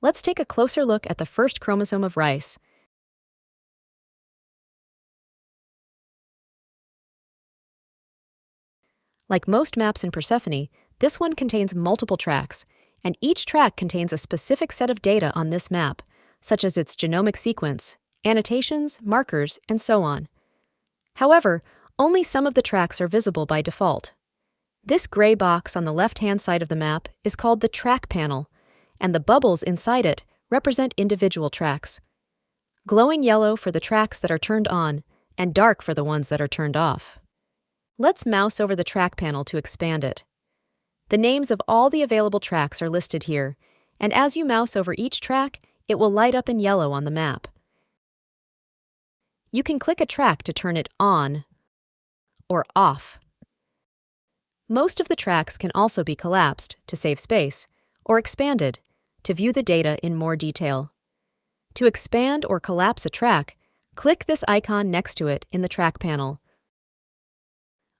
Let's take a closer look at the first chromosome of rice. Like most maps in Persephone, this one contains multiple tracks, and each track contains a specific set of data on this map, such as its genomic sequence, annotations, markers, and so on. However, only some of the tracks are visible by default. This gray box on the left-hand side of the map is called the track panel, and the bubbles inside it represent individual tracks. Glowing yellow for the tracks that are turned on, and dark for the ones that are turned off. Let's mouse over the track panel to expand it. The names of all the available tracks are listed here, and as you mouse over each track, it will light up in yellow on the map. You can click a track to turn it on or off. Most of the tracks can also be collapsed to save space, or expanded to view the data in more detail. To expand or collapse a track, click this icon next to it in the track panel,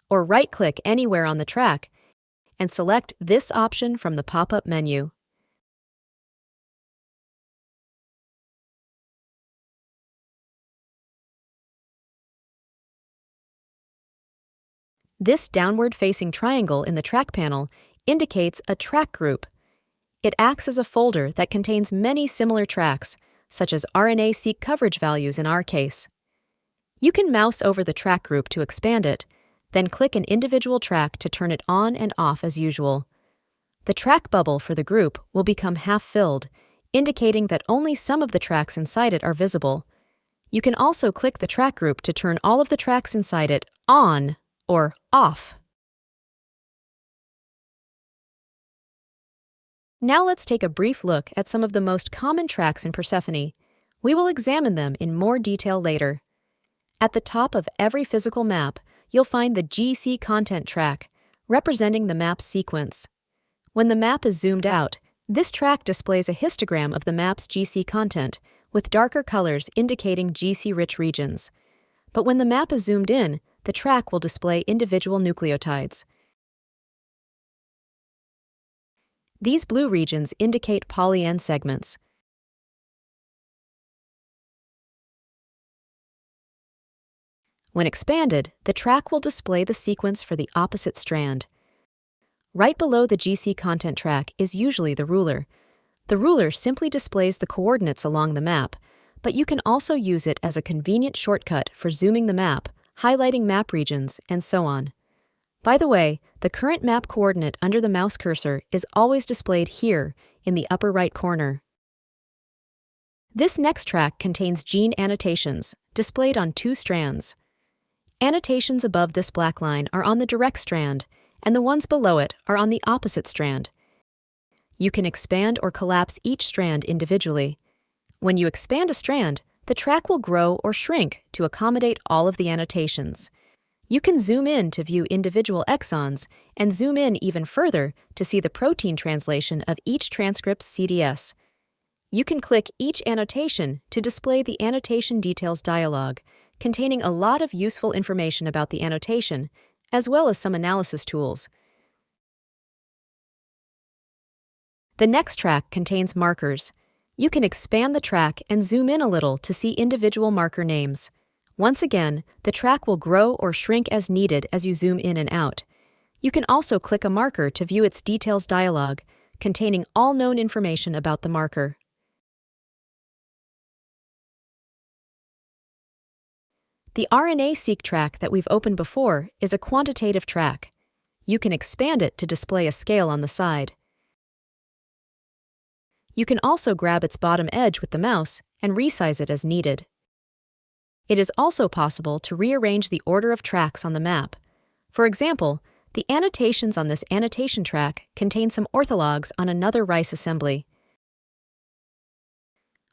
or right-click anywhere on the track and select this option from the pop-up menu. This downward-facing triangle in the track panel indicates a track group. It acts as a folder that contains many similar tracks, such as RNA-seq coverage values in our case. You can mouse over the track group to expand it, then click an individual track to turn it on and off as usual. The track bubble for the group will become half-filled, indicating that only some of the tracks inside it are visible. You can also click the track group to turn all of the tracks inside it on or off. Now let's take a brief look at some of the most common tracks in Persephone. We will examine them in more detail later. At the top of every physical map, you'll find the GC content track, representing the map's sequence. When the map is zoomed out, this track displays a histogram of the map's GC content, with darker colors indicating GC-rich regions. But when the map is zoomed in, the track will display individual nucleotides. These blue regions indicate poly-N segments. When expanded, the track will display the sequence for the opposite strand. Right below the GC content track is usually the ruler. The ruler simply displays the coordinates along the map, but you can also use it as a convenient shortcut for zooming the map, highlighting map regions, and so on. By the way, the current map coordinate under the mouse cursor is always displayed here in the upper right corner. This next track contains gene annotations, displayed on two strands. Annotations above this black line are on the direct strand, and the ones below it are on the opposite strand. You can expand or collapse each strand individually. When you expand a strand, the track will grow or shrink to accommodate all of the annotations. You can zoom in to view individual exons and zoom in even further to see the protein translation of each transcript's CDS. You can click each annotation to display the Annotation Details dialog, containing a lot of useful information about the annotation, as well as some analysis tools. The next track contains markers. You can expand the track and zoom in a little to see individual marker names. Once again, the track will grow or shrink as needed as you zoom in and out. You can also click a marker to view its details dialog, containing all known information about the marker. The RNA-seq track that we've opened before is a quantitative track. You can expand it to display a scale on the side. You can also grab its bottom edge with the mouse and resize it as needed. It is also possible to rearrange the order of tracks on the map. For example, the annotations on this annotation track contain some orthologs on another rice assembly.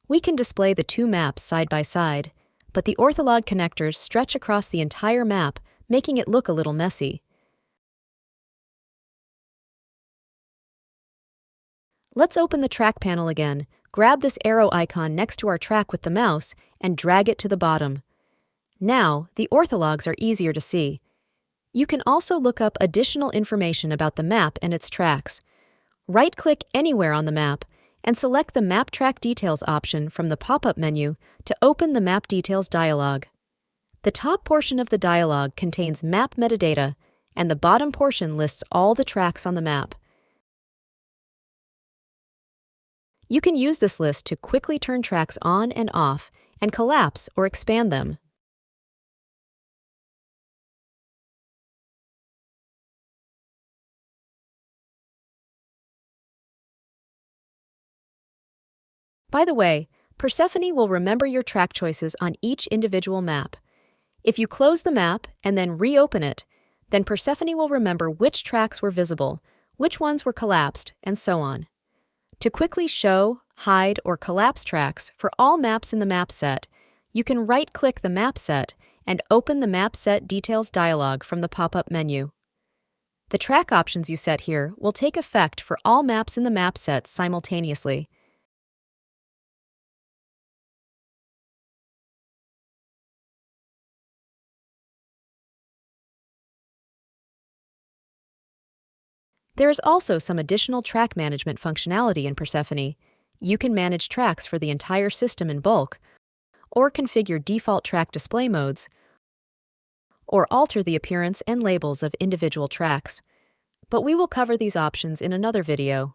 We can display the two maps side by side, but the ortholog connectors stretch across the entire map, making it look a little messy. Let's open the track panel again, grab this arrow icon next to our track with the mouse, and drag it to the bottom. Now, the orthologs are easier to see. You can also look up additional information about the map and its tracks. Right-click anywhere on the map, and select the Map Track Details option from the pop-up menu to open the Map Details dialog. The top portion of the dialog contains map metadata, and the bottom portion lists all the tracks on the map. You can use this list to quickly turn tracks on and off and collapse or expand them. By the way, Persephone will remember your track choices on each individual map. If you close the map and then reopen it, then Persephone will remember which tracks were visible, which ones were collapsed, and so on. To quickly show, hide, or collapse tracks for all maps in the map set, you can right-click the map set and open the Map Set Details dialog from the pop-up menu. The track options you set here will take effect for all maps in the map set simultaneously. There is also some additional track management functionality in Persephone. You can manage tracks for the entire system in bulk, or configure default track display modes, or alter the appearance and labels of individual tracks. But we will cover these options in another video.